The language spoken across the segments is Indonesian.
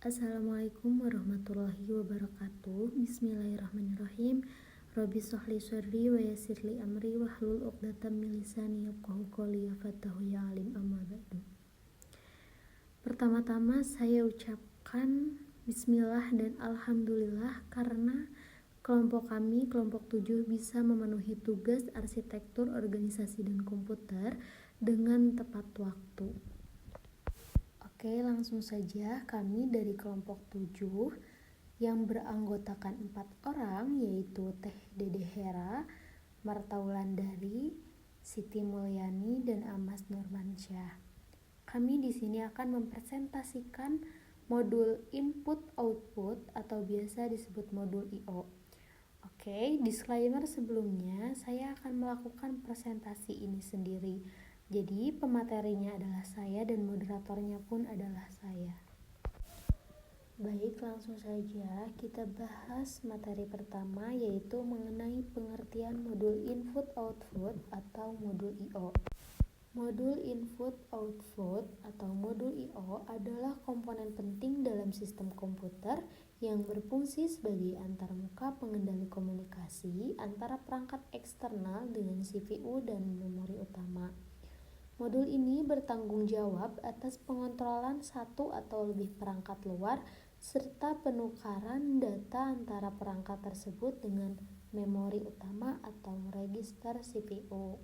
Assalamualaikum warahmatullahi wabarakatuh. Bismillahirrahmanirrahim. Rabbi shrahli sadri wa yassir li amri wahlul 'uqdatam min lisani yafqahu qawli ya fatahu ya alim amma ba'du. Pertama-tama saya ucapkan bismillah dan alhamdulillah karena kelompok kami, kelompok 7 bisa memenuhi tugas arsitektur organisasi dan komputer dengan tepat waktu. Oke, langsung saja. Kami dari kelompok 7 yang beranggotakan 4 orang, yaitu Teh Dede Hera, Marta Wulandari, Siti Mulyani, dan Amas Nurmansyah. Kami di sini akan mempresentasikan modul input output atau biasa disebut modul I/O. Oke, disclaimer sebelumnya, saya akan melakukan presentasi ini sendiri. Jadi pematerinya adalah saya dan moderatornya pun adalah saya. Baik, langsung saja kita bahas materi pertama, yaitu mengenai pengertian modul input output atau modul I/O. Modul input output atau modul I/O adalah komponen penting dalam sistem komputer yang berfungsi sebagai antarmuka pengendali komunikasi antara perangkat eksternal dengan CPU dan memori utama. Modul ini bertanggung jawab atas pengontrolan satu atau lebih perangkat luar serta penukaran data antara perangkat tersebut dengan memori utama atau register CPU.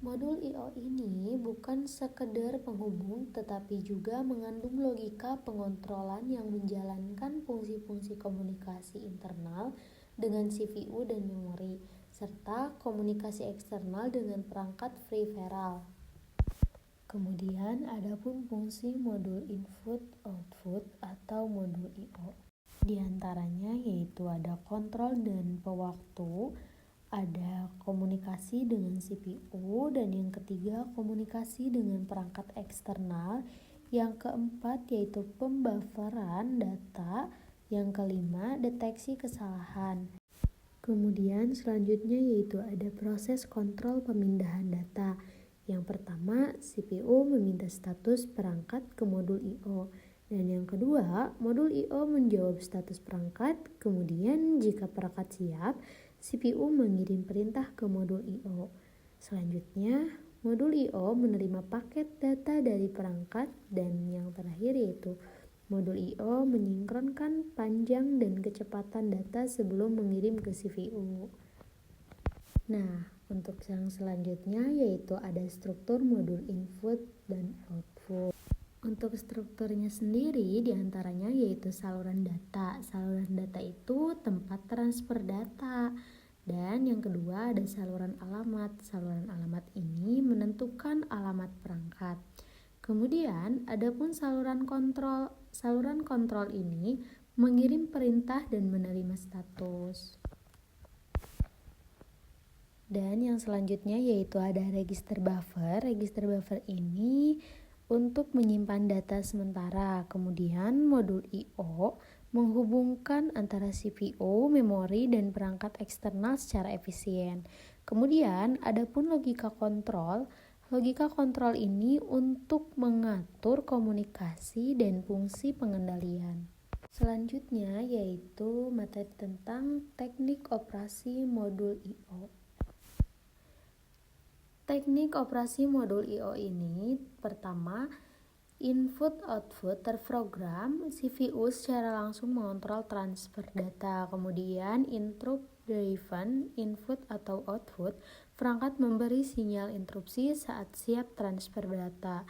Modul I/O ini bukan sekedar penghubung tetapi juga mengandung logika pengontrolan yang menjalankan fungsi-fungsi komunikasi internal dengan CPU dan memori serta komunikasi eksternal dengan perangkat peripheral. Kemudian ada pun fungsi modul input-output atau modul I/O. Di antaranya yaitu ada kontrol dan pewaktu, ada komunikasi dengan CPU, dan yang ketiga komunikasi dengan perangkat eksternal, yang keempat yaitu pembufferan data, yang kelima deteksi kesalahan. Kemudian selanjutnya yaitu ada proses kontrol pemindahan data. Yang pertama, CPU meminta status perangkat ke modul I/O. Dan yang kedua, modul I/O menjawab status perangkat. Kemudian jika perangkat siap, CPU mengirim perintah ke modul I/O. Selanjutnya, modul I/O menerima paket data dari perangkat. Dan yang terakhir yaitu modul I/O menyinkronkan panjang dan kecepatan data sebelum mengirim ke CPU. Nah, untuk yang selanjutnya yaitu ada struktur modul input dan output. Untuk strukturnya sendiri diantaranya yaitu saluran data. Saluran data itu tempat transfer data. Dan yang kedua ada saluran alamat. Saluran alamat ini menentukan alamat perangkat. Kemudian ada pun saluran kontrol. Saluran kontrol ini mengirim perintah dan menerima status. Dan yang selanjutnya yaitu ada register buffer. Register buffer ini untuk menyimpan data sementara. Kemudian modul I/O menghubungkan antara CPU, memori, dan perangkat eksternal secara efisien. Kemudian ada pun logika kontrol. Logika kontrol ini untuk mengatur komunikasi dan fungsi pengendalian. Selanjutnya yaitu materi tentang teknik operasi modul I/O. Teknik operasi modul I/O ini pertama, input-output terprogram, CPU secara langsung mengontrol transfer data. Kemudian interrupt-driven input atau output, perangkat memberi sinyal interupsi saat siap transfer data.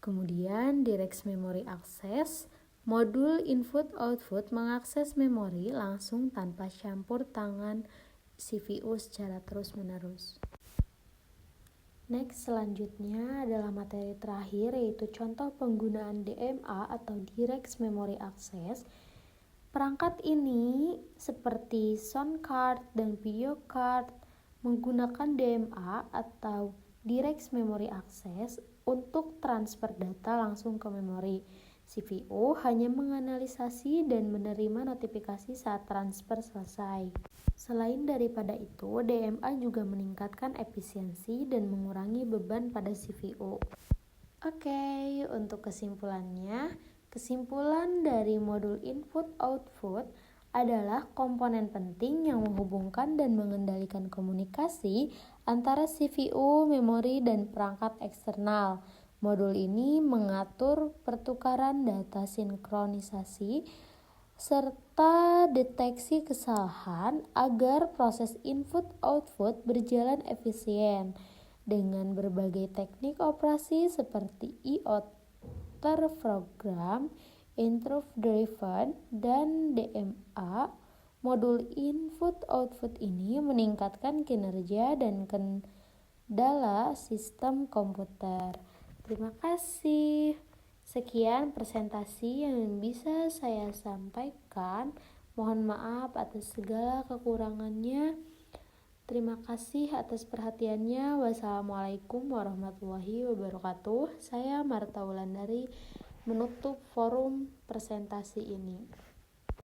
Kemudian direct memory access, modul input-output mengakses memori langsung tanpa campur tangan CPU secara terus-menerus. Next, selanjutnya adalah materi terakhir yaitu contoh penggunaan DMA atau Direct Memory Access. Perangkat ini seperti sound card dan video card menggunakan DMA atau Direct Memory Access untuk transfer data langsung ke memori. CPU hanya menganalisasi dan menerima notifikasi saat transfer selesai. Selain daripada itu, DMA juga meningkatkan efisiensi dan mengurangi beban pada CPU. Oke, untuk kesimpulannya, Kesimpulan dari modul input-output adalah komponen penting yang menghubungkan dan mengendalikan komunikasi antara CPU, memori, dan perangkat eksternal. Modul ini mengatur pertukaran data sinkronisasi serta deteksi kesalahan agar proses input-output berjalan efisien dengan berbagai teknik operasi seperti program, interrupt driven, dan DMA. Modul input-output ini meningkatkan kinerja dan kendala sistem komputer. Terima kasih. Sekian presentasi yang bisa saya sampaikan. Mohon maaf atas segala kekurangannya. Terima kasih atas perhatiannya. Wassalamualaikum warahmatullahi wabarakatuh. Saya Marta Wulandari menutup forum presentasi ini.